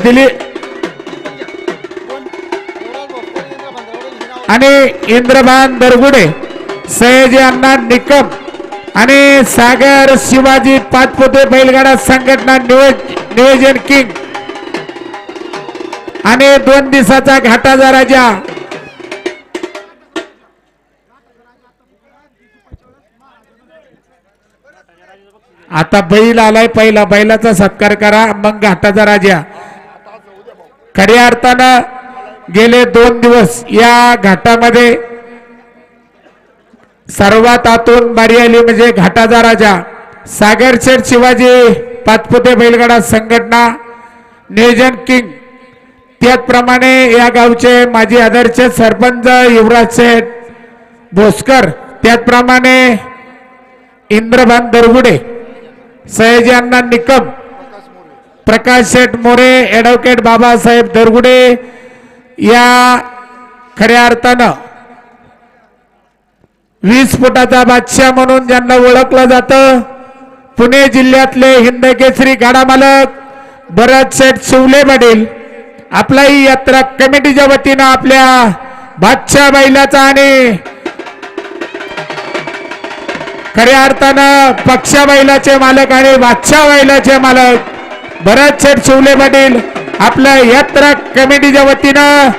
दिली आणि इंद्रभान दरगुडे सयाजी अण्णा निकम आणि सागर शिवाजी पाचपुते बैलगाडा संघटना नियोजन किंग आणि 2 दिवसाचा घाटाचा राजा आता बैल आलाय पहिला बैलाचा सत्कार करा मग घाटाचा राजा खऱ्या अर्थानं गेले 2 दिवस या घाटामध्ये सर्वात आतून बारी आली म्हणजे घाटाचा राजा सागर शेठ शिवाजी पाचपुते बैलगाडा संघटना नियोजन किंग त्याचप्रमाणे या गावचे माजी आदर्श सरपंच युवराज शेठ भोसकर त्याचप्रमाणे इंद्रभान दरगुडे सयाजी अण्णा निकम प्रकाश शेठ मोरे ॲडव्होकेट बाबासाहेब दरगुडे या खऱ्या अर्थानं 20 फुटाचा बादशाह म्हणून ज्यांना ओळखलं जातं पुणे जिल्ह्यातले हिंदकेसरी गाडा मालक भरत शेठ शिवले पाटील आपला ही यात्रा कमिटीच्या वतीनं आपल्या बादशाह बैलाचा आणि खऱ्या अर्थानं पक्षा बैलाचे मालक आणि बादशाह बैलाचे मालक भरत शेठ शिवले पाटील आपल्या यात्रा कमिटीच्या वतीनं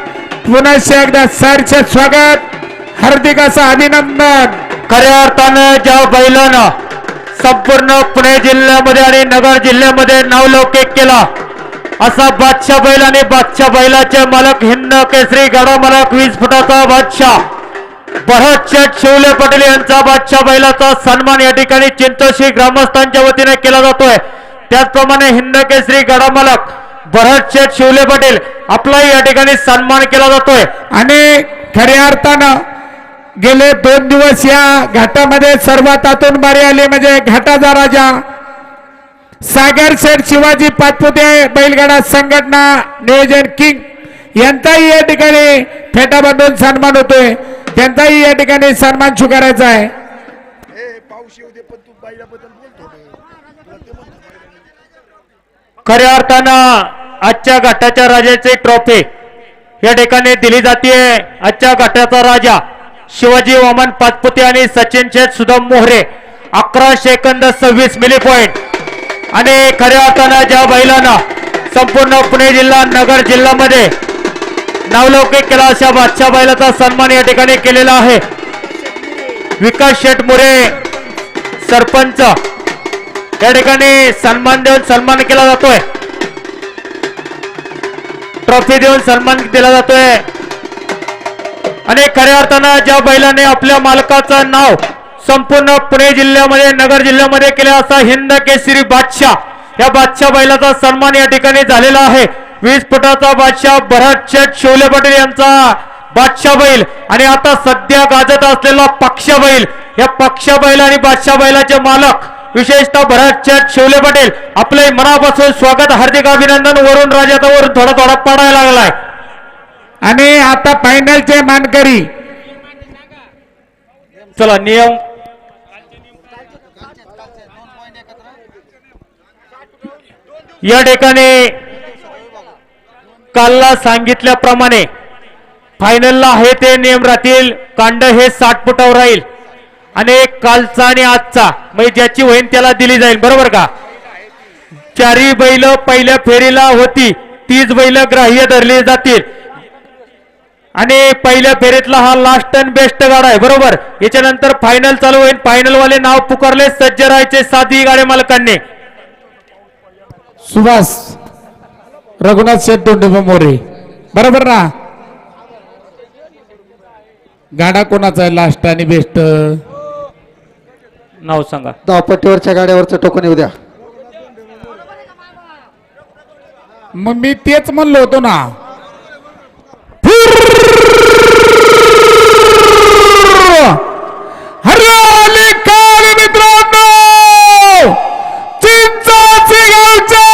पुन्हा एकदा सरचे स्वागत हार्दिक असं अभिनंदन। खऱ्या अर्थानं ज्या बैलानं संपूर्ण पुणे जिल्ह्यामध्ये आणि नगर जिल्ह्यामध्ये नावलौकिक केला असा बादशाह बैल आणि बादशाह बैलाचे मालक हिंद केसरी गाडा मालक 20 फुटाचा बादशाह भरत शेठ शिवले पाटील यांचा बादशाह बैलाचा सन्मान या ठिकाणी चिंतोशी ग्रामस्थांच्या वतीने केला जातोय। त्याचप्रमाणे हिंद केसरी गाडा मालक भरत शेठ शिवले पाटील आपलाही या ठिकाणी सन्मान केला जातोय आणि खऱ्या अर्थानं गेले 2 दिवस या घाटामध्ये सर्वात आतून बारी आली म्हणजे घाटाचा राजा सागर शेठ शिवाजी पाचपुते बैलगाडा संघटना नियोजन किंग यांचाही या ठिकाणी फेटा बांधून सन्मान होतोय त्यांचाही या ठिकाणी सन्मान स्वीकारायचा आहे। खऱ्या अर्थानं आजच्या घाटाच्या राजाची ट्रॉफी या ठिकाणी दिली जाते। आजच्या घाटाचा राजा शिवाजी वामन पाचपुते आणि सचिन शेठ सुदाम मोहरे 11 सेकंद 26 मिली पॉइंट आणि खऱ्या अर्थानं ज्या बैलांना संपूर्ण पुणे जिल्हा नगर जिल्ह्यामध्ये नावलौकिक केला अशा बादशाह बैलाचा सन्मान या ठिकाणी केलेला आहे। विकास शेठ मोरे सरपंच या ठिकाणी सन्मान देऊन सन्मान केला जातोय ट्रॉफी देऊन सन्मान दिला जातोय आणि खऱ्या अर्थानं ज्या बैलाने आपल्या मालकाचं नाव संपूर्ण पुणे जिल्ह्यामध्ये नगर जिल्ह्यामध्ये केले असा हिंद केसरी बादशाह या बादशाह बैलाचा सन्मान या ठिकाणी झालेला आहे। 20 फुटाचा बादशाह भरत शेठ शिवले पाटील यांचा बादशाह बैल आणि आता सध्या गाजत असलेला पक्षा बैल या पक्षा बैल आणि बादशाह बैलाचे मालक विशेषतः भरत शेठ शिवले पाटील आपले मनापासून स्वागत हार्दिक अभिनंदन। वरून राजाचा वरून थोडा थोडा पडायला लागलाय आणि आता फायनलचे मानकरी चला नियम या ठिकाणी कालला सांगितल्याप्रमाणे फायनलला आहे ते नियम राहतील। कांड हे 60 फुटावर राहील आणि कालचा आणि आजचा म्हणजे ज्याची होईल त्याला दिली जाईल बरोबर का। 4 बैल पहिल्या फेरीला होती 30 बैल ग्राह्य धरली जातील आणि पहिल्या फेरीतला हा लास्ट अँड बेस्ट गाडा आहे बरोबर। याच्यानंतर फायनल चालू होईल। फायनल वाले नाव पुकारले सज्ज राहायचे 7 गाड्या मालकांनी सुभाष रघुनाथ शेठ दोंडेबा मोरे बरोबर ना। गाडा कोणाचा आहे लास्ट आणि बेस्ट नाव सांगा। धावपट्टीवरच्या गाड्यावरचं टोकन येऊ द्या। मग मी तेच म्हणलो होतो ना हरियाली काल मित्रांनो चिंचाची गावच्या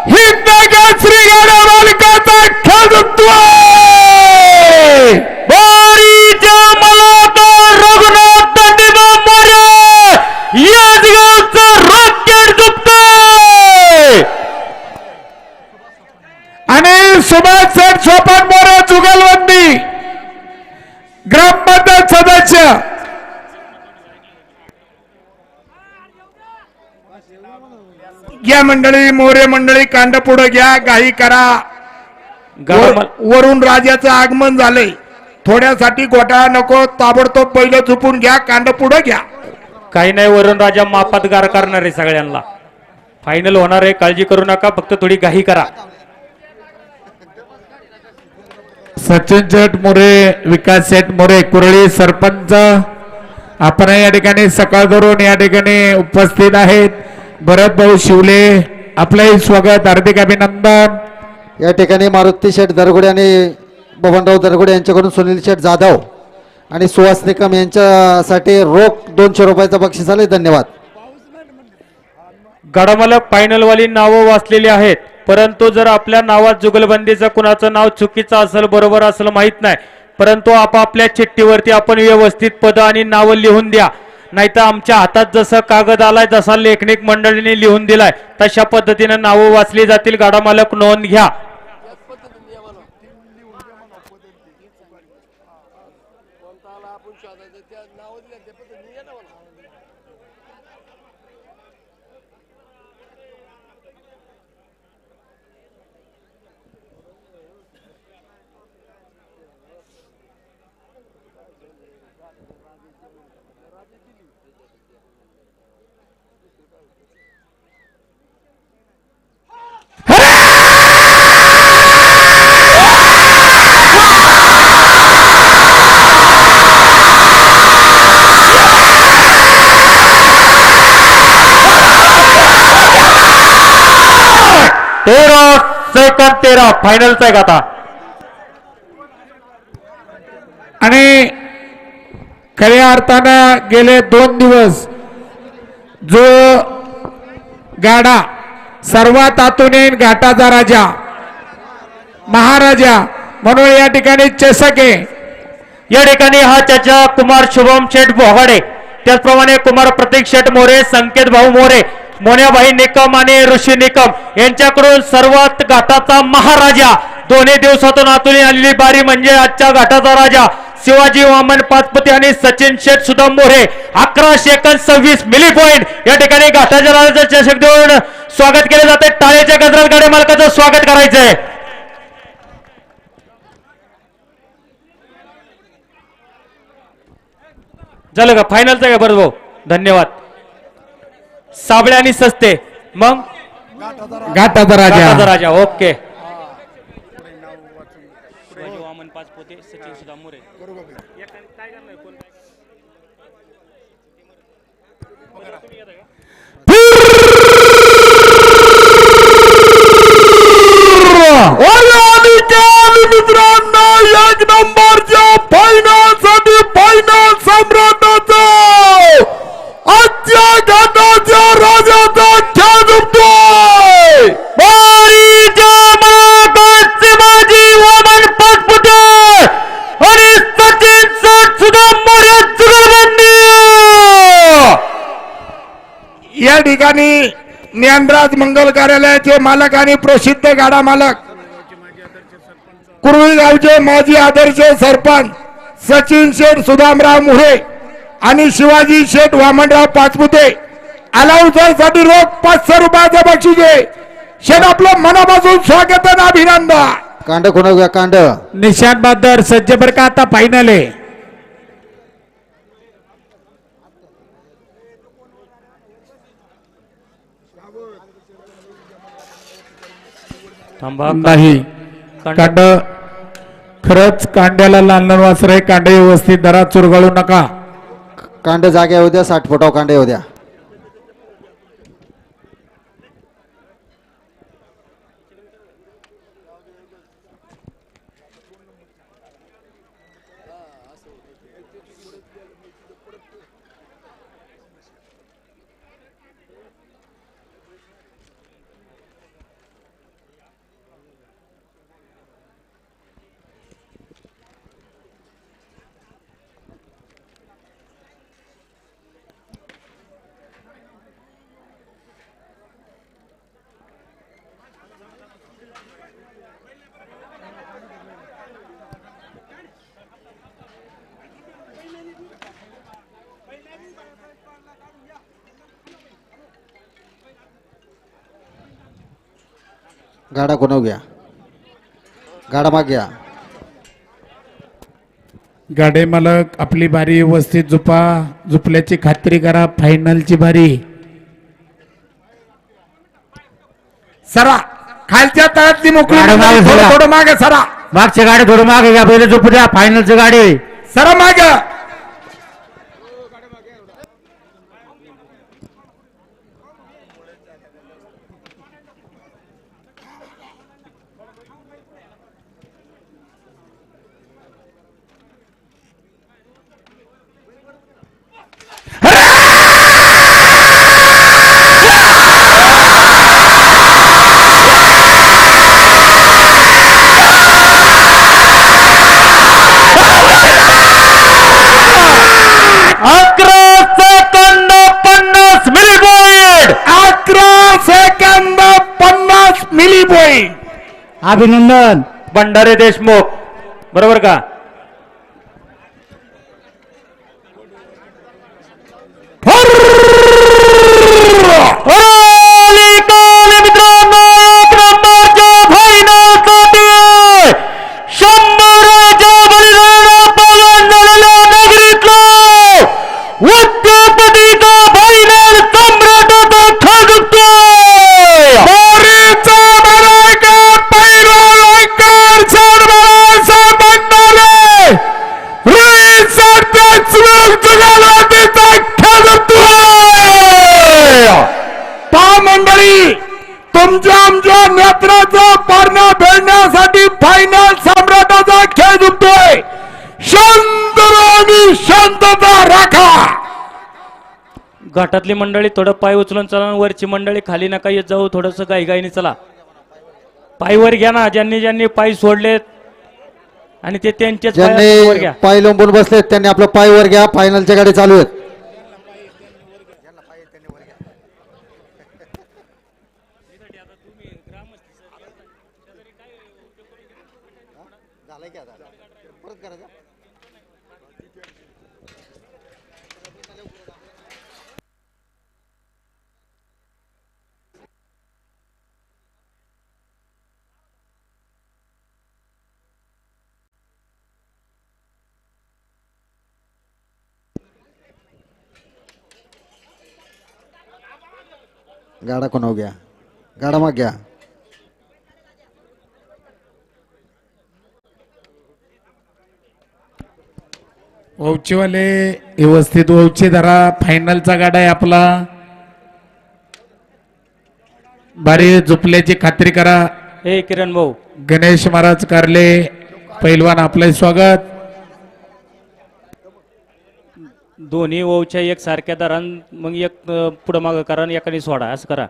हिंद केसरी गाड्या मालकाचा खेळतो रघुनाथ दंडेबा मोरे याच गावचं रॉकेट झुकतोय आणि सुभाष सेठ सोपान मोरे जुगलबंदी ग्रामपंचायत सदस्य घ्या मंडळी, मोरे मंडळी कांड पुढे घ्या, काही करा. वरून राजाचं आगमन झालंय, थोड्यासाठी घोटाळा नको, ताबडतोब पहिलं झुपून घ्या, कांड पुढे घ्या. काही नाही, वरून राजा मापात गार करणार आहे सगळ्यांना. फायनल होणार आहे, काळजी करू नका, फक्त थोडी घाई करा. सचिन शेठ मोरे, विकास शेठ मोरे, कुरळी सरपंच आपण या ठिकाणी सकाळ धरून या ठिकाणी उपस्थित आहेत. भरत भाऊ शिवले, आपलंही स्वागत, हार्दिक अभिनंदन. या ठिकाणी मारुती शेठ दरगुडे आणि बबनराव दरगुडे यांच्याकडून सुनील शेठ जाधव आणि सुहास निकम यांच्यासाठी रोख 200 रुपयाचं बक्षीस आले. धन्यवाद. गडामालक फायनल वाली नावं वाचलेली आहेत, परंतु जर आपल्या नावात जुगलबंदीचं कुणाचं नाव चुकीचं असेल बरोबर असेल माहित नाही, परंतु आपापल्या चिठ्ठीवरती आपण व्यवस्थित पद आणि नावं लिहून द्या. नाहीतर आमच्या हातात जसं कागद आलाय, जसा लेखनिक मंडळीने लिहून दिलाय तशा पद्धतीने नावं वाचली जातील. गाडामालक नोंद घ्या. सेकंड 13 फायनलचा आहे आता. आणि खऱ्या अर्थानं गेले 2 दिवस जो गाडा सर्वात आतून येईल, घाटाचा राजा महाराजा म्हणून या ठिकाणी चषक आहे. या ठिकाणी हा चाचा कुमार शुभम शेठ बोहाडे, त्याचप्रमाणे कुमार प्रतीक शेठ मोरे, संकेत भाऊ मोरे, मोन्याबाई निकम आणि ऋषी निकम यांच्याकडून सर्वात घाटाचा महाराजा. दोन्ही दिवसातून आतून आलेली बारी म्हणजे आजच्या घाटाचा राजा शिवाजी वामन पाचपुते आणि सचिन शेठ सुदाम मोरे. 11 सेकंद 26 मिली पॉइंट या ठिकाणी घाटाच्या राजाचं चषक देऊन स्वागत केले जाते. टाळेच्या गजरात गाड्या मालकाचं स्वागत करायचंय. झालं का फायनलचं का बरं भाऊ? धन्यवाद. साबळे आणि सस्ते, मग घाटाचा राजा राजा. ओके. वामन पाचपुते, सचिन सुदाम मोरे. मित्रांनो, 1 नंबरच्या फायनल साठी फायनल सम्राटाचा आजच्या घाटाच्या राजाचा खेळ जमतोय. शिवाजी वामन पाचपुते आणि सचिन शेठ सुदाम मोरे जुगलबंदी. या ठिकाणी ज्ञानराज मंगल कार्यालयाचे मालक आणि प्रसिद्ध गाडा मालक कुरुळी गावचे माजी आदर्श सरपंच सचिन शेठ सुदामराव मोरे आणि शिवाजी शेठ वामनराव पाचपुते अलाउन्सरसाठी रोख 500 रुपयाचं बक्षीस आहे. शेठ आपलं मनापासून स्वागत आणि अभिनंदन. कांड कोणा उद्या कांड निशान बादर सज्ज बर का, आता फायनल आहे. नाही कांड खरंच कांड्याला लहान वासर आहे. कांडे व्यवस्थित दरात चुरगाळू नका. कांड जाग्या उद्या 60 फुटाव कांडे उद्या. गाडा कोणाव घ्या, गाडा माग घ्या. गाडे मालक आपली बारी व्यवस्थित झुपल्याची खात्री करा. फायनलची बारी. सरा खालच्या तळातली मोकळी गाडे मागे थोडं सरा. थोडं मागे सरा. मागच्या गाडी थोडं मागे घ्या, पहिले झोपू द्या. फायनलची गाडी सरा माग. अभिनंदन भंडारे देशमुख, बरोबर का? तुमच्या आमच्या नेत्राचा पारणा भेटण्यासाठी फायनल सम्राटाचा खेळ जिंकतोय. शांत आणि शांतता राखा. घाटातली मंडळी थोडं पाय उचलून चला, वरची मंडळी खाली नका येत जाऊ, थोडस गाईगाईने चला. पायवर घ्या ना, ज्यांनी ज्यांनी पाय सोडलेत आणि ते त्यांचेच पाय वर ज्यांनी घ्या. पाय लोंबून बसलेत त्यांनी आपलं पाय वर घ्या. फायनलच्या गाडी चालू आहेत. गाडा कोणाव घ्या, गाडा माग घ्या. वौचेवाले व्यवस्थित वौचे धरा. फायनलचा गाडा आहे आपला. बारी झुपल्याची खात्री करा. हे किरण भाऊ, गणेश महाराज कारले पैलवान आपले स्वागत. दोन्ही ओवच्या एक सारख्या दरान मग एक पुढं मागं करा आणि एकाने सोडा, असं करा.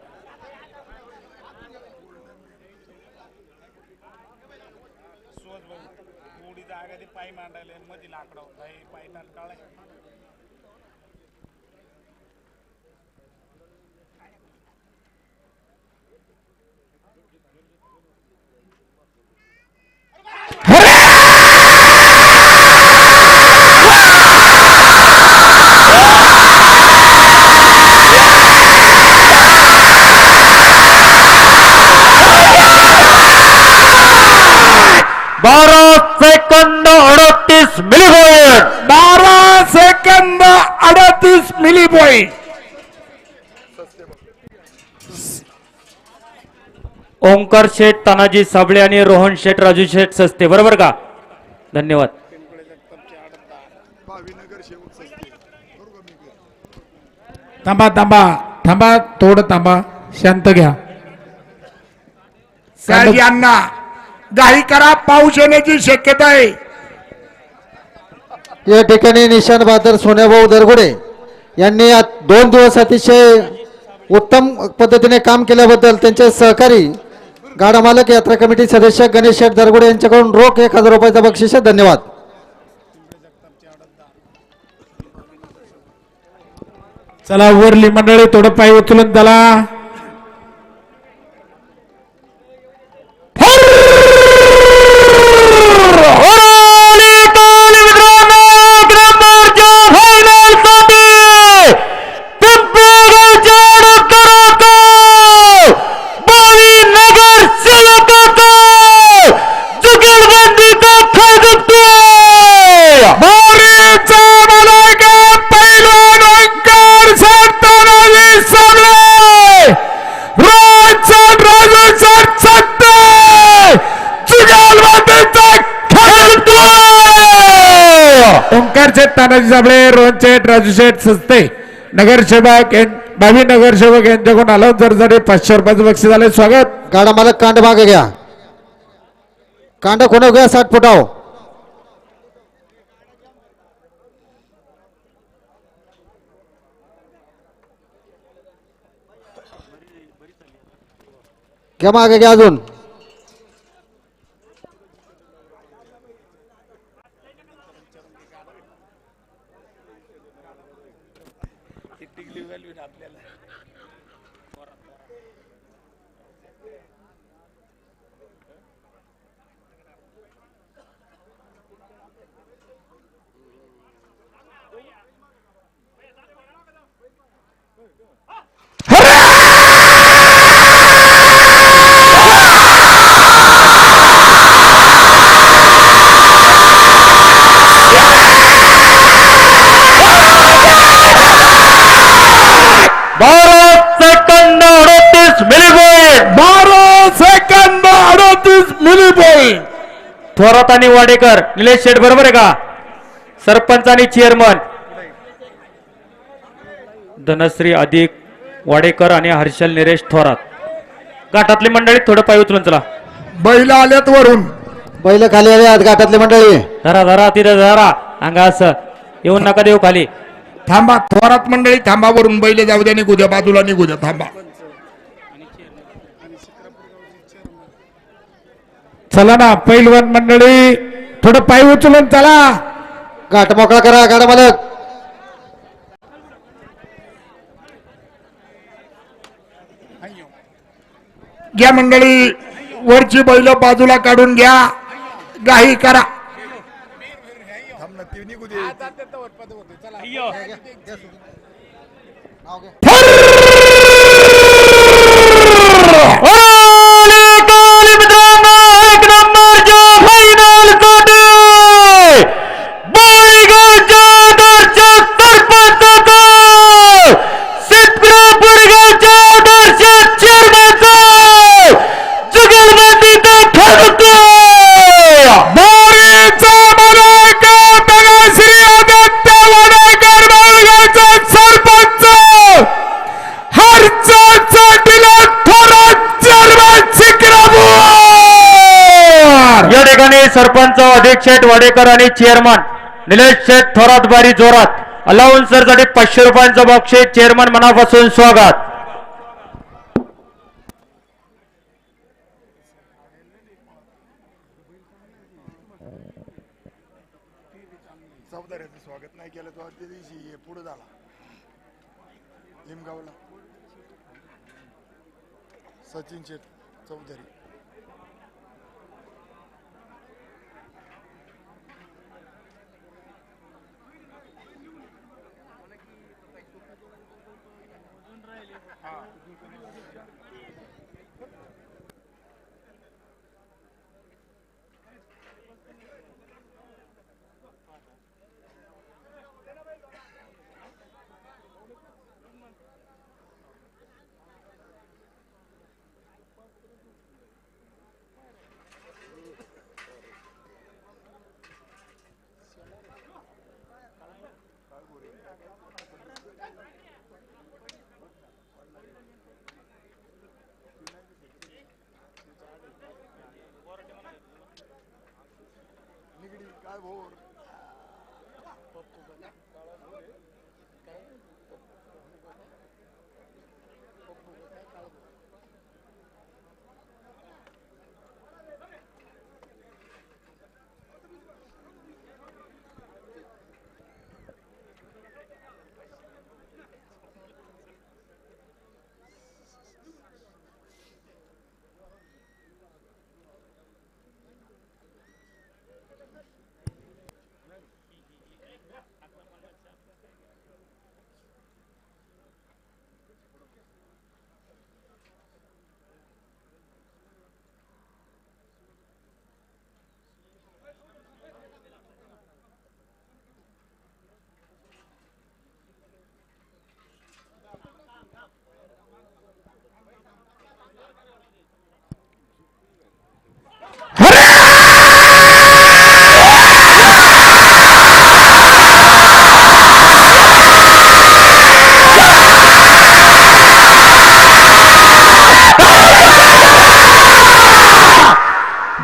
सेकंद 38 मिली पॉइंट. 12 सेकंद 38 मिली पॉइंट. ओंकार शेठ तानाजी साबळे आणि रोहन शेठ राजू शेठ सस्ते, बरोबर का? धन्यवाद. थांबा थांबा थांबा, थोडं थांबा, शांत घ्या. साहेब यांना घाई करा, पाऊस येण्याची शक्यता आहे. या ठिकाणी निशान बहादर सोन्याभाऊ दरगुडे यांनी 2 दिवस अतिशय उत्तम पद्धतीने काम केल्याबद्दल त्यांचे सहकारी गाडा मालक यात्रा कमिटी सदस्य गणेश शेठ दरगुडे यांच्याकडून रोख 1000 रुपयाचा बक्षीस. धन्यवाद. चला वरली मंडळी थोडं पाय उचलून चला. नगर ओंकार शेठ तानाजी साबळे रोहन शेठ राजू शेठ सस्ते नगरसेवक भावी नगरसेवक यांच्याकडून अलाउन्सरसाठी 500 रुपयाचं बक्षीस झाले स्वागत. गाडा मालक कांड मागे घ्या. कांड कोण घ्या 60 फुटाव. घ्या मागे घ्या अजून. थोरात आणि वाडेकर निलेश शेठ बरोबर आहे का? सरपंच आणि चेअरमन धनश्री अधिक वाडेकर आणि हर्षल निरेश थोरात. घाटातली मंडळी थोडं पाय उचलून चला. बैल आल्यात वरून. बैल खाली आले आहेत घाटातली मंडळी. धरा धरा तिथे धरा अंगा असं येऊन नका देऊ खाली. थांबा थोरात मंडळी थांबा वरून बैल जाऊ द्या निघू द्या बाजूला निघू द्या थांबा. चला ना पैलवान मंडळी थोडं पाय उचलून चला. घाट मोकळा करा गाडा मालक. घ्या मंडळी वरची बैल बाजूला काढून घ्या. गाही करा. सरपंच अधिक शेठ वाडेकर आणि चेअरमन निलेश शेठ थोरात बारी जोरात. अलाउन्सर साठी 500 रुपयांचं बक्षीस. चेअरमन मनापासून स्वागत. स्वागत नाही केलं तो त्या दिवशी पुढे झाला लिमगावला सचिन शेठ चौधरी. काय भोर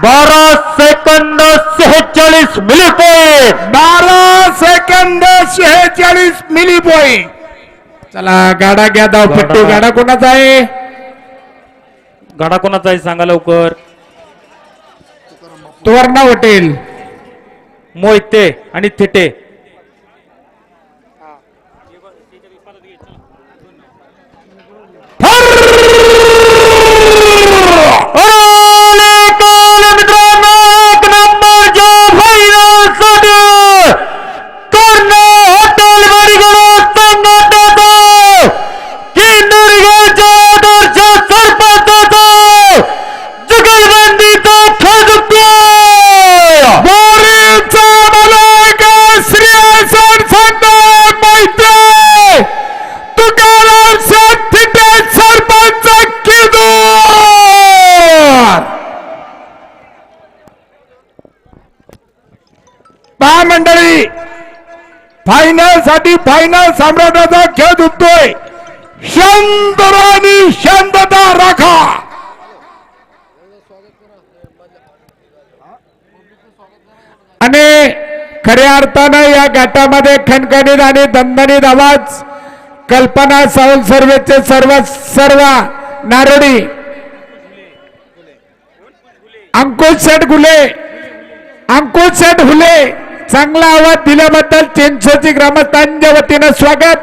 12 second 46 milli point. 12 second 46 milli point. चला गाडा घ्या धावपट्टी. गाडा कोणाचा आहे? गाडा कोणाचा आहे सांगा लवकर. तुवर्णा हॉटेल. मोहिते आणि थिटे. मंडळी फायनल साठी फायनल सम्राटाचा खेळ दुखतोय. शांत राणी शांतता राखा. आणि खऱ्या अर्थानं या गटामध्ये खणखणीत आणि दणदणीत आवाज कल्पना सावंत सर्वेचे सर्व नारोडी अंकुश शेठ हुले चांगला आवाज दिल्याबद्दल चिंचोची ग्रामस्थांच्या वतीनं स्वागत.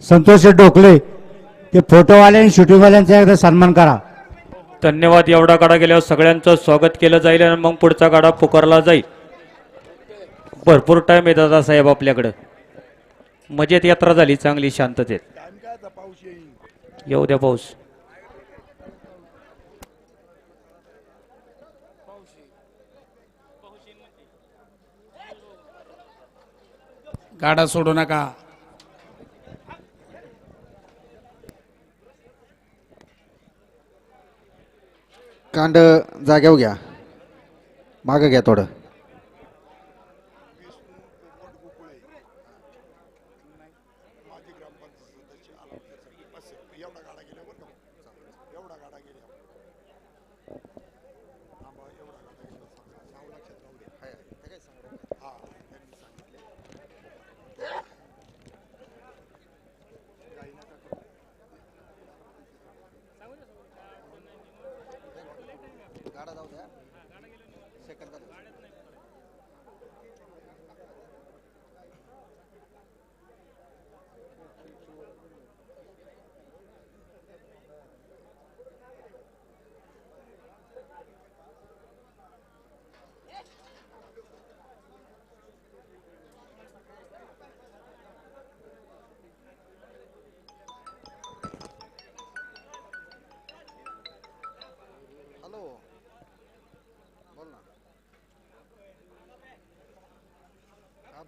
संतोष ढोकले ते फोटोवाले आणि शूटिंगवाल्यांचा एकदा सन्मान करा. धन्यवाद. एवढा गाडा गेल्यावर सगळ्यांचं स्वागत केलं जाईल आणि मग पुढचा गाडा पुकारला जाईल. भरपूर टाइम आहे दादा साहेब आपल्याकडं. मजेत यात्रा झाली चांगली शांततेत. येऊ द्या पाऊस. गाडा सोडू नका. कांड जाग्यावर घ्या. मागं घ्या थोडं.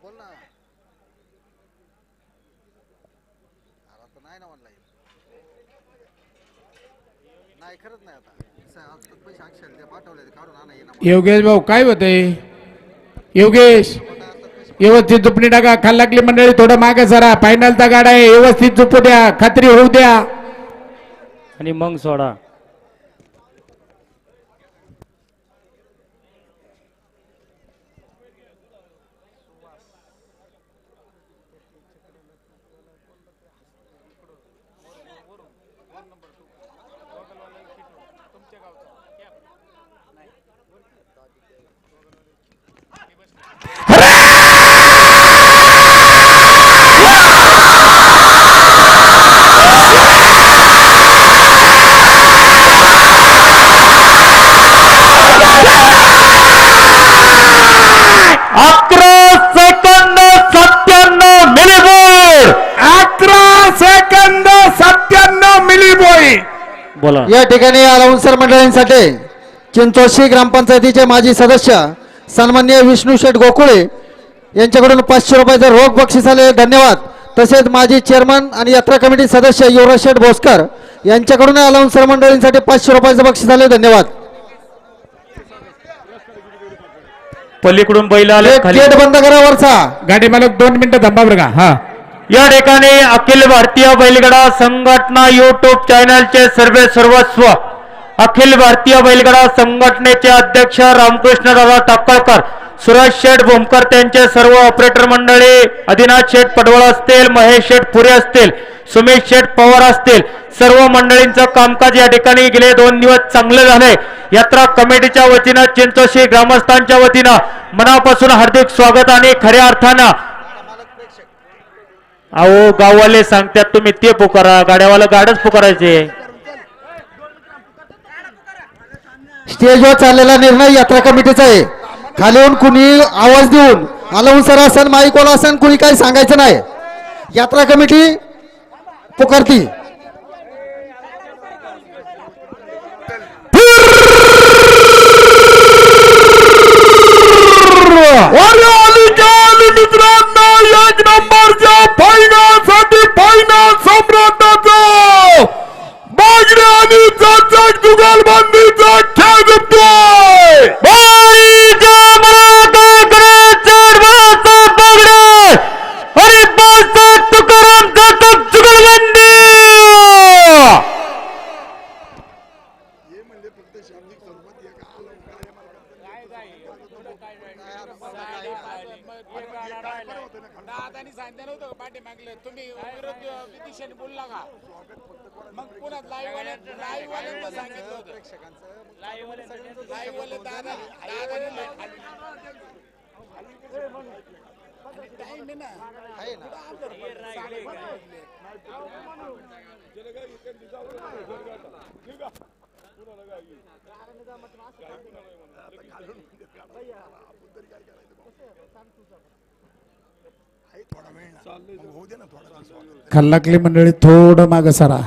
बोल ना. आता नाही ना ऑनलाईन. नाही खरंच नाही. आता पैसे अक्षर ते पाठवले काढून आणा येणार. योगेश भाऊ काय होतंय? योगेश व्यवस्थित झुपणी टाका. खाल लागली मंडळी थोडं मागे सरा. फायनलचा गाडा आहे. व्यवस्थित झुपू द्या. खात्री होऊ द्या आणि मग सोडा. बोला. या ठिकाणी अलाउन्सर मंडळींसाठी चिंचोशी ग्रामपंचायतीचे माजी सदस्य सन्माननीय विष्णू शेठ गोकुळे यांच्याकडून 500 रुपयाचं रोख बक्षीस आले. धन्यवाद. तसेच माजी चेअरमन आणि यात्रा कमिटी सदस्य युवराज शेठ भोसकर यांच्याकडून अलाउन्सर मंडळींसाठी 500 रुपयाचं बक्षीस आले. धन्यवाद. पलीकडून बैल आले खाली. गेट बंद करा वरचा. गाडी मालक 2 मिनिटं थांबा बरं का. हा या ठिकाणी अखिल भारतीय बैलगाडा संघटना युट्यूब चॅनलचे सर्वस्व अखिल भारतीय बैलगाडा संघटनेचे अध्यक्ष रामकृष्णदादा टाकळकर, सुरेश शेठ भोमकर त्यांचे सर्व ऑपरेटर मंडळी, आदिनाथ शेठ पडवळ असतील, महेश शेठ पुरे असतील, सुमित शेठ पवार असतील, सर्व मंडळींचं कामकाज या ठिकाणी गेले 2 दिवस चांगले झाले. यात्रा कमिटीच्या वतीनं, चिंचोशी ग्रामस्थांच्या वतीनं मनापासून हार्दिक स्वागत. आणि खऱ्या अर्थानं अहो गाववाले सांगतात तुम्ही ते पुकारा, गाड्यावाला गाडच पुकारायचे. स्टेजवर चाललेला निर्णय यात्रा कमिटीचा आहे. खालीहून कुणी आवाज देऊन अलाउन्सर असेल, माईकवाला असेल, कुणी काही सांगायचं नाही. यात्रा कमिटी पुकारती. मित्रांनो, 1 नंबरच्या फायनल साठी फायनल सम्राटाचा मागणी आणि चर्चक जुगलबंदीचा खेळ जिंकतोय. दादानी सांगितलं नव्हतं का पाठी मागले तुम्ही विरोध दिशेने बोलला का? मग पुन्हा लाईव्ह वाल्यांचं सांगितलं होतं. लाईव्ह वाले दादा टाइम आहे ना. थोडा वेळ ना, मग होऊ दे ना थोडा. खल्लाकली मंडळी थोडं माग सरा.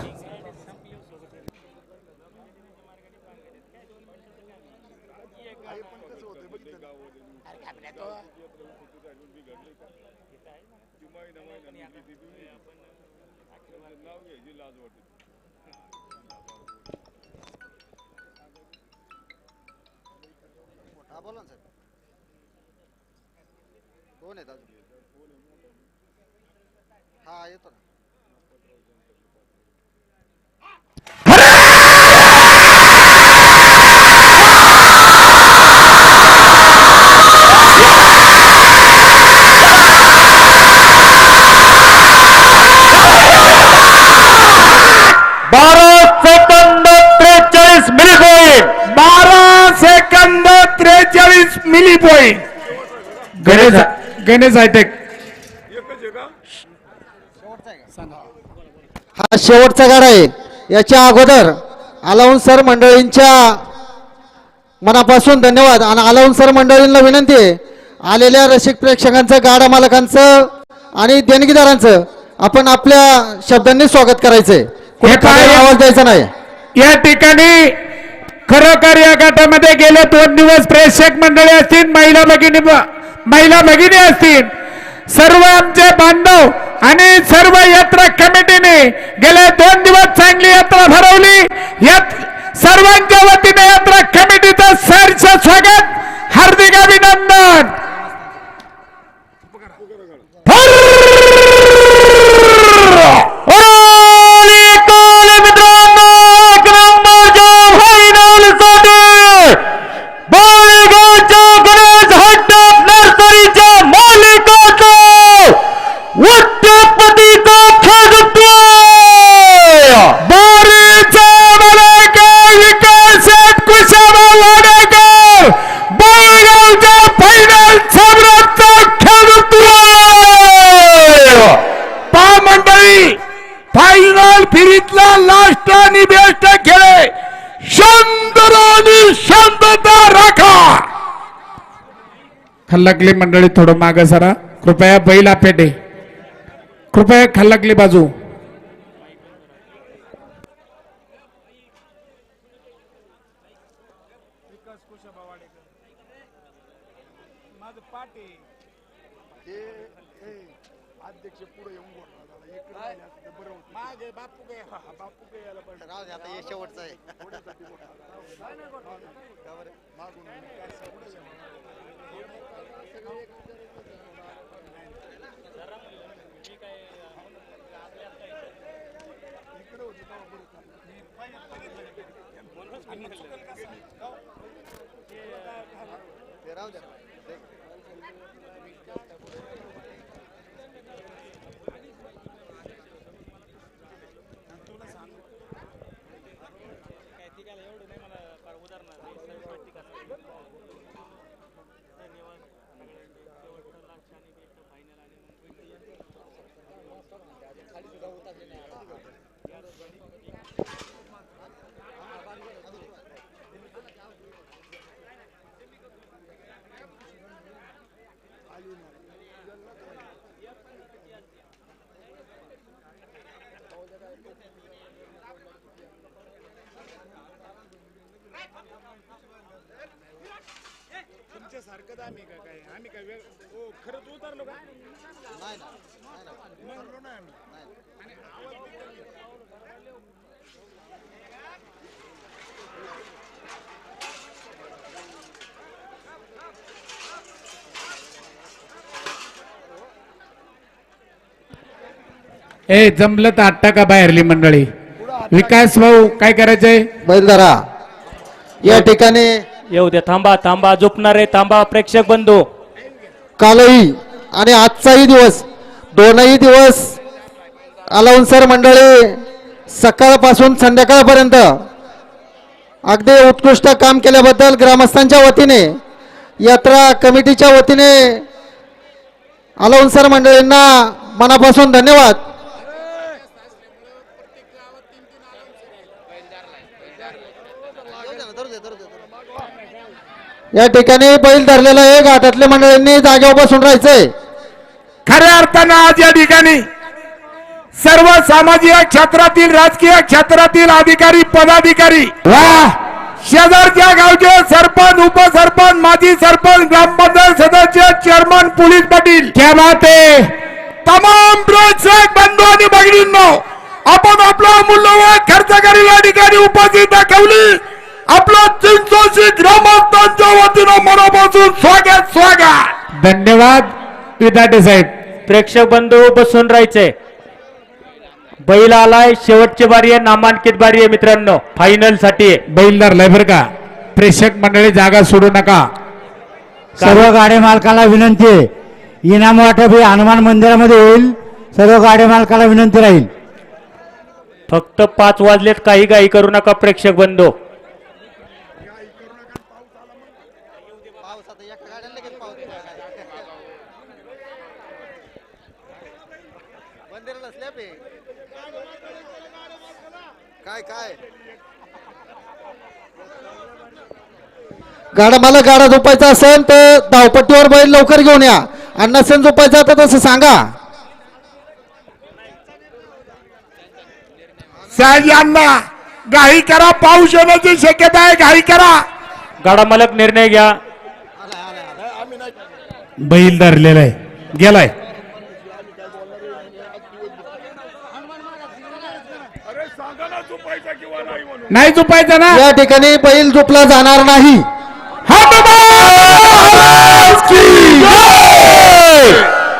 बोला ना साहेब. 2 आहेत अजून. हा येतो ना. Second 43 milli point. Ganesh hitech. हा शेवटचा गाडा आहे. याच्या अगोदर अलाउन्सर मंडळींच्या मनापासून धन्यवाद. आणि अलाउन्सर मंडळींना विनंती आहे, आलेल्या रसिक प्रेक्षकांचं, गाडा मालकांचं आणि देणगीदारांचं आपण आपल्या शब्दांनी स्वागत करायचंय. आवाज द्यायचा नाही. या ठिकाणी खरोखर या गटामध्ये गेले 2 दिवस प्रेक्षक मंडळी असतील, महिला भगिनी असतील, सर्व आमचे बांधव आणि सर्व यात्रा कमिटीने गेले 2 दिवस चांगली यात्रा भरवली. सर्वांच्या वतीने यात्रा कमिटीचं सहर्ष स्वागत, हार्दिक अभिनंदन. फायनल फिरीतला लास्ट आणि बेस्ट खेळ. शांतता राखा. खल्लाकली मंडळी थोडं मागे सरा कृपया. बैला पेटे कृपया खल्लाकली बाजू. अध्यक्ष पुढे येऊन बोलला बरं होतं. मागे बापू गे बापू काही यायला पाहिजे. राहू दे, आता हे शेवटचं आहे. मागून सारखंच आम्ही का काय आम्ही काय हो खरंच उतरलो का उतरलो नाही आम्ही आणि आवाज ए जमलं तर 8 का बाहेरली मंडळी. विकास भाऊ काय करायचंय? बैलदारा या ठिकाणी येऊ दे, थांबा थांबा, झोपणारे थांबा प्रेक्षक बंधू. कालही आणि आजचाही दिवस दोनही दिवस अलाउन्सर मंडळी सकाळपासून संध्याकाळपर्यंत अगदी उत्कृष्ट काम केल्याबद्दल ग्रामस्थांच्या वतीने यात्रा कमिटीच्या वतीने अलाउन्सर मंडळींना मनापासून धन्यवाद. या ठिकाणी बैल धरलेला आहे. घाटातल्या मंडळींनी जागेवर बसून राहायचंय. खऱ्या अर्थानं आज या ठिकाणी सर्व सामाजिक क्षेत्रातील राजकीय क्षेत्रातील अधिकारी पदाधिकारी वा शेजारच्या गावचे सरपंच उपसरपंच माजी सरपंच ग्रामपंचायत सदस्य चेअरमन पोलीस पाटील क्या बात है. तमाम प्रेक्षक बंधू आणि भगिनींनो, आपण आपला मूल्यवान खर्च करी या ठिकाणी उपस्थित दाखवली. आपलं 300 ग्रामस्थांच्या वतीनं मनापासून स्वागत. धन्यवाद विधाटे साहेब. प्रेक्षक बंधू बसून राहायचंय. बैल आलाय, शेवटची बारी आहे, नामांकित बारी आहे मित्रांनो, फायनल साठी. बैल धरलाय बरं का. प्रेक्षक मंडळी जागा सोडू नका. सर्व गाडी मालकाला विनंती आहे, इनाम वाटप हे हनुमान मंदिरामध्ये होईल. सर्व गाडी मालकाला विनंती राहील. फक्त 5 वाजलेत, काही घाई करू नका प्रेक्षक बंधू. गाडा मला गाडा झोपायचा असेल तर धावपट्टीवर बैल लवकर घेऊन या. आणि नसेल झोपायचा तर तसं सांगा. यांना घाई करा, पाऊस येण्याची शक्यता आहे. घाई करा. गाडा मालक निर्णय घ्या. बैल धरलेला आहे, गेलाय. अरे सांगा ना झोपायचा किंवा नाही म्हणून. नाही झोपायचं ना. या ठिकाणी बैल झोपला जाणार नाही.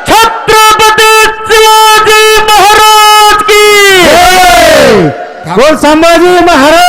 छत्रपती शिवाजी महाराज की बोल संभाजी महाराज